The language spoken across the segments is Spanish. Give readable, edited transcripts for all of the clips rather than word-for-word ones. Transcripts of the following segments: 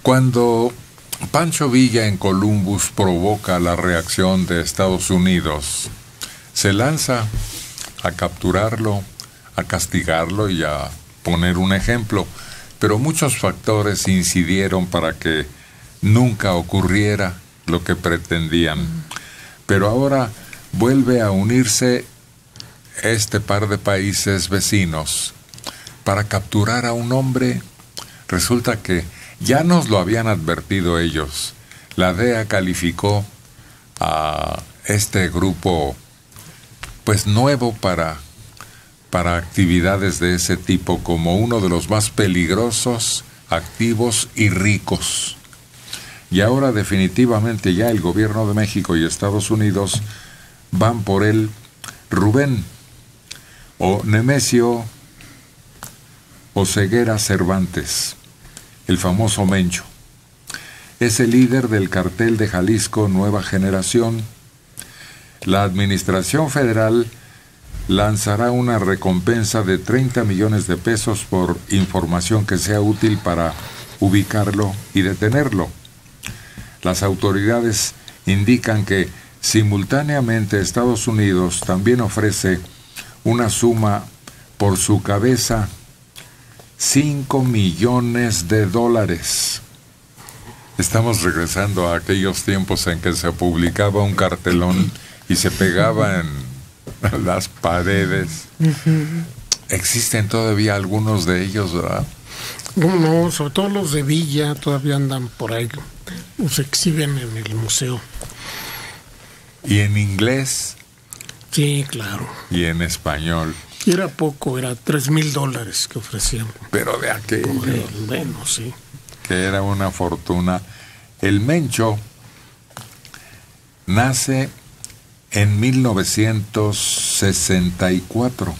Cuando Pancho Villa en Columbus provoca la reacción de Estados Unidos, se lanza a capturarlo, a castigarlo y a poner un ejemplo, pero muchos factores incidieron para que nunca ocurriera lo que pretendían. Pero ahora vuelve a unirse este par de países vecinos para capturar a un hombre. Resulta que ya nos lo habían advertido ellos. La DEA calificó a este grupo pues nuevo para actividades de ese tipo como uno de los más peligrosos, activos y ricos. Y ahora definitivamente ya el gobierno de México y Estados Unidos van por él. Rubén o Nemesio Oseguera Cervantes, el famoso Mencho, es el líder del cartel de Jalisco Nueva Generación. La Administración Federal lanzará una recompensa de 30 millones de pesos por información que sea útil para ubicarlo y detenerlo. Las autoridades indican que simultáneamente Estados Unidos también ofrece una suma por su cabeza, $5 millones. Estamos regresando a aquellos tiempos en que se publicaba un cartelón y se pegaba en las paredes. Existen todavía algunos de ellos, ¿verdad? No, sobre todo los de Villa todavía andan por ahí, se exhiben en el museo. ¿Y en inglés? Sí, claro. ¿Y en español? Y era poco, era $3,000 que ofrecían. Pero de aquello. Bueno, sí. Que era una fortuna. El Mencho nace en 1964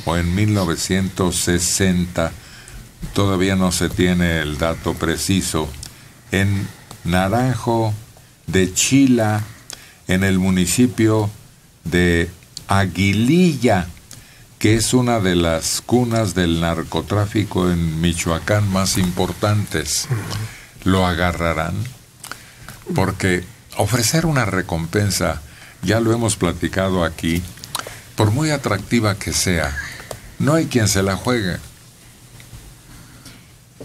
o en 1960, todavía no se tiene el dato preciso, en Naranjo de Chila, en el municipio de Aguililla, que es una de las cunas del narcotráfico en Michoacán más importantes. ¿Lo agarrarán? Porque ofrecer una recompensa, ya lo hemos platicado aquí, por muy atractiva que sea, no hay quien se la juegue.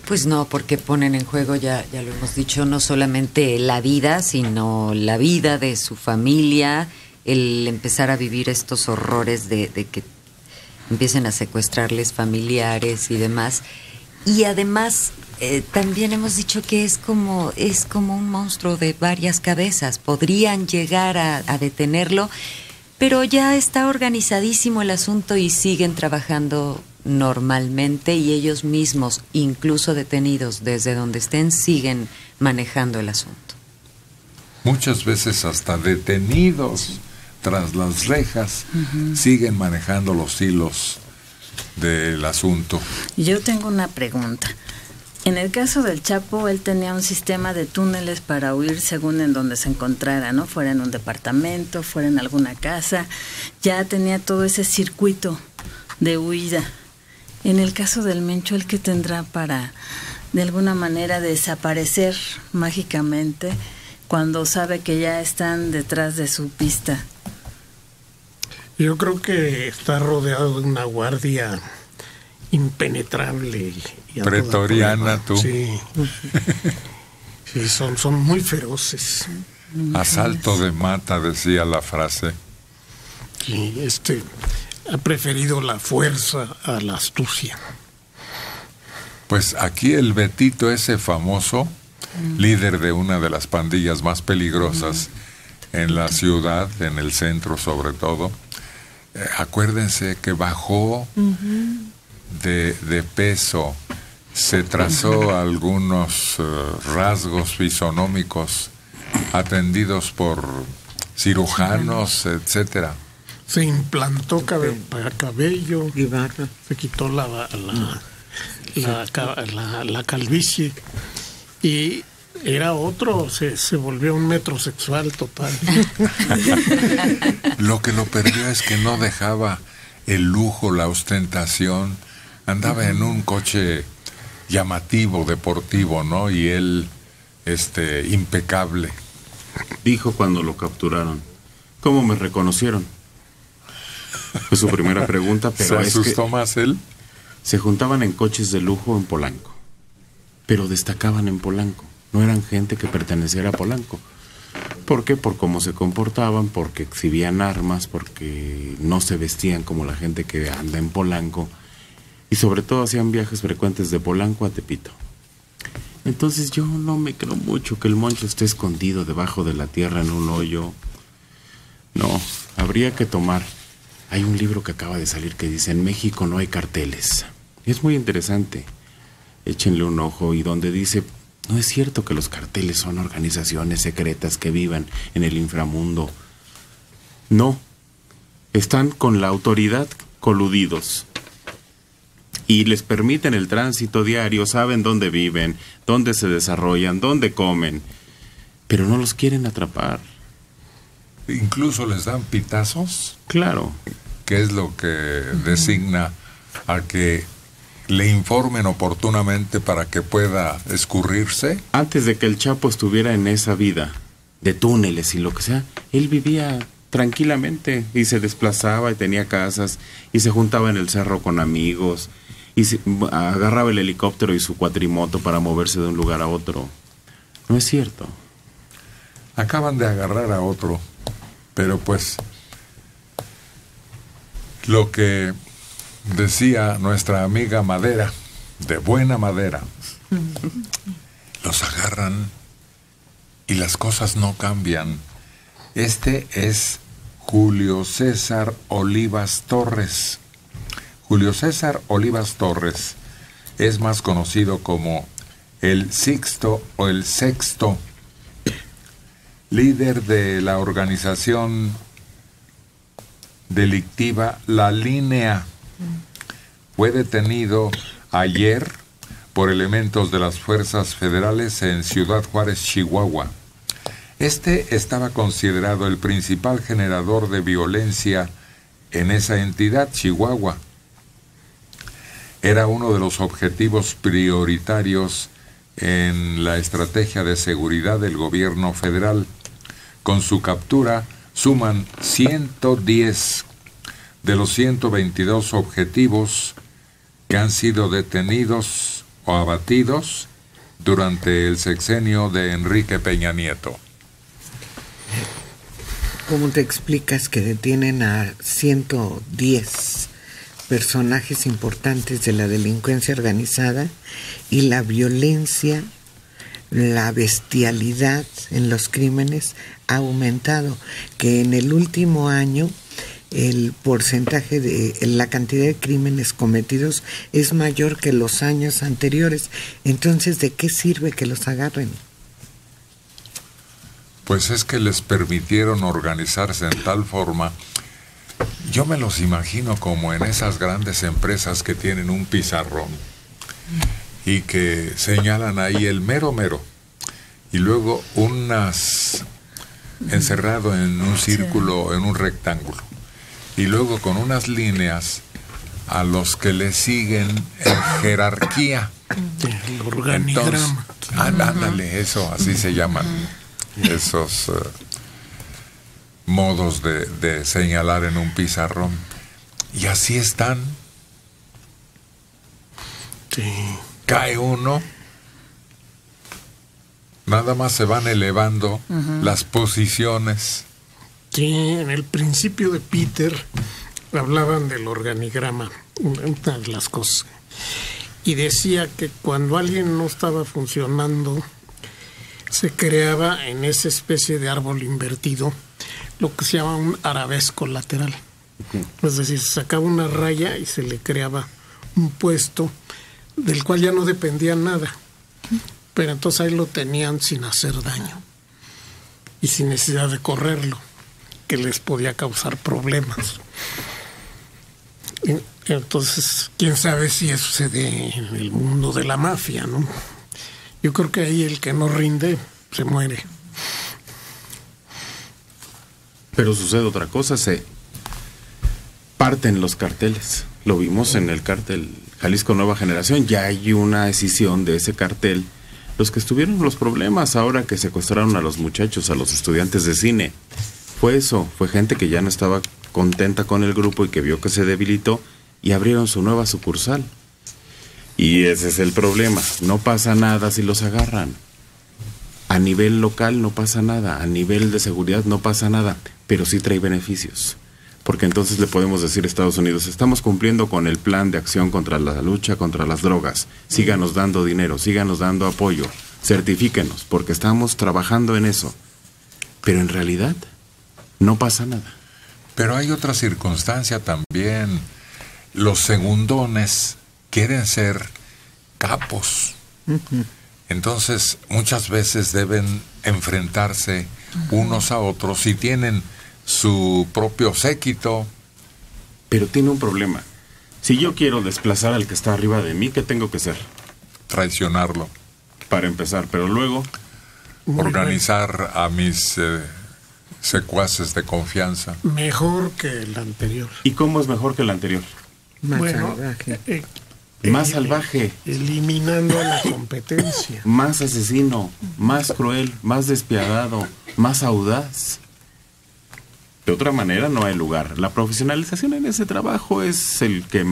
Pues no, porque ponen en juego, ya lo hemos dicho, no solamente la vida, sino la vida de su familia, el empezar a vivir estos horrores de que empiecen a secuestrarles familiares y demás. Y además, también hemos dicho que es como un monstruo de varias cabezas. Podrían llegar a detenerlo, pero ya está organizadísimo el asunto y siguen trabajando normalmente, y ellos mismos, incluso detenidos desde donde estén, siguen manejando el asunto. Muchas veces hasta detenidos tras las rejas, siguen manejando los hilos del asunto. Yo tengo una pregunta. En el caso del Chapo, él tenía un sistema de túneles para huir según en donde se encontrara, ¿no? Fuera en un departamento, fuera en alguna casa, ya tenía todo ese circuito de huida. En el caso del Mencho, ¿el qué tendrá para, de alguna manera, desaparecer mágicamente cuando sabe que ya están detrás de su pista? Yo creo que está rodeado de una guardia impenetrable y pretoriana, tú. Sí. Sí, son muy feroces. Asalto de mata, decía la frase. Y ha preferido la fuerza a la astucia. Pues aquí el Betito, ese famoso líder de una de las pandillas más peligrosas en la ciudad, en el centro sobre todo, acuérdense que bajó de peso, se trazó algunos rasgos fisonómicos atendidos por cirujanos, etcétera. Se implantó cabello y barba, se quitó la calvicie y era otro, se volvió un metrosexual total. Lo que lo perdió es que no dejaba el lujo, la ostentación. Andaba en un coche llamativo, deportivo, ¿no? Y él, impecable. Dijo cuando lo capturaron: ¿cómo me reconocieron? Fue su primera pregunta, pero ¿se asustó más él? Se juntaban en coches de lujo en Polanco, pero destacaban en Polanco. No eran gente que perteneciera a Polanco. ¿Por qué? Por cómo se comportaban, porque exhibían armas, porque no se vestían como la gente que anda en Polanco, y sobre todo hacían viajes frecuentes de Polanco a Tepito. Entonces yo no me creo mucho que el Moncho esté escondido debajo de la tierra en un hoyo. No, habría que tomar. Hay un libro que acaba de salir que dice: en México no hay carteles. Es muy interesante. Échenle un ojo, y donde dice: no es cierto que los carteles son organizaciones secretas que vivan en el inframundo. No, están con la autoridad coludidos. Y les permiten el tránsito diario, saben dónde viven, dónde se desarrollan, dónde comen. Pero no los quieren atrapar. Incluso les dan pitazos. Claro. Que es lo que designa a que le informen oportunamente para que pueda escurrirse. Antes de que el Chapo estuviera en esa vida de túneles y lo que sea, él vivía tranquilamente y se desplazaba y tenía casas y se juntaba en el cerro con amigos y agarraba el helicóptero y su cuatrimoto para moverse de un lugar a otro. No es cierto. Acaban de agarrar a otro, pero pues lo que decía nuestra amiga Madera, de buena madera, los agarran y las cosas no cambian. Este es Julio César Olivas Torres. Julio César Olivas Torres es más conocido como el Sixto o el Sexto, líder de la organización delictiva La Línea. Fue detenido ayer por elementos de las fuerzas federales en Ciudad Juárez, Chihuahua. Este estaba considerado el principal generador de violencia en esa entidad, Chihuahua. Era uno de los objetivos prioritarios en la estrategia de seguridad del gobierno federal. Con su captura suman 110 de los 122 objetivos que han sido detenidos o abatidos durante el sexenio de Enrique Peña Nieto. ¿Cómo te explicas que detienen a 110 personajes importantes de la delincuencia organizada y la violencia, la bestialidad en los crímenes ha aumentado? Que en el último año el porcentaje de la cantidad de crímenes cometidos es mayor que los años anteriores. Entonces, ¿de qué sirve que los agarren? Pues es que les permitieron organizarse en tal forma. Yo me los imagino como en esas grandes empresas que tienen un pizarrón y que señalan ahí el mero mero, y luego encerrado en un círculo, en un rectángulo, y luego con unas líneas a los que le siguen en jerarquía. El organigrama. Ándale, eso, así se llaman esos modos de señalar en un pizarrón. Y así están. Sí. Cae uno, nada más se van elevando las posiciones. Sí, en el principio de Peter hablaban del organigrama, una de las cosas, y decía que cuando alguien no estaba funcionando, se creaba en esa especie de árbol invertido lo que se llama un arabesco lateral. Es decir, se sacaba una raya y se le creaba un puesto del cual ya no dependía nada, pero entonces ahí lo tenían sin hacer daño y sin necesidad de correrlo, que les podía causar problemas. Entonces, quién sabe si eso se dé en el mundo de la mafia, ¿no? Yo creo que ahí el que no rinde se muere. Pero sucede otra cosa, se parten los carteles. Lo vimos en el cártel Jalisco Nueva Generación. Ya hay una escisión de ese cartel. Los que estuvieron los problemas ahora que secuestraron a los muchachos, a los estudiantes de cine, fue eso. Fue gente que ya no estaba contenta con el grupo y que vio que se debilitó y abrieron su nueva sucursal. Y ese es el problema. No pasa nada si los agarran. A nivel local no pasa nada. A nivel de seguridad no pasa nada. Pero sí trae beneficios. Porque entonces le podemos decir a Estados Unidos, estamos cumpliendo con el plan de acción contra la lucha contra las drogas. Síganos dando dinero, síganos dando apoyo, certifíquenos, porque estamos trabajando en eso. Pero en realidad no pasa nada. Pero hay otra circunstancia también. Los segundones quieren ser capos. Entonces muchas veces deben enfrentarse unos a otros y tienen su propio séquito. Pero tiene un problema. Si yo quiero desplazar al que está arriba de mí, ¿qué tengo que hacer? Traicionarlo. Para empezar, pero luego organizar a mis secuaces de confianza. Mejor que el anterior. ¿Y cómo es mejor que el anterior? Más Bueno, salvaje. Más salvaje. Eliminando la competencia. Más asesino, más cruel, más despiadado, más audaz. De otra manera no hay lugar. La profesionalización en ese trabajo es el que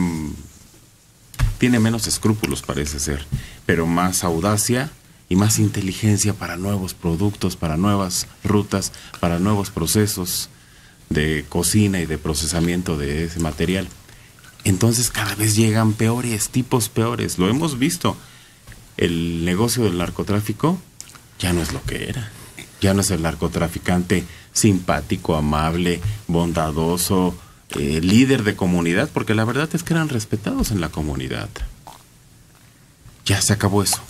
tiene menos escrúpulos, parece ser, pero más audacia y más inteligencia para nuevos productos, para nuevas rutas, para nuevos procesos de cocina y de procesamiento de ese material. Entonces cada vez llegan peores, tipos peores. Lo hemos visto. El negocio del narcotráfico ya no es lo que era. Ya no es el narcotraficante simpático, amable, bondadoso, líder de comunidad, porque la verdad es que eran respetados en la comunidad. Ya se acabó eso.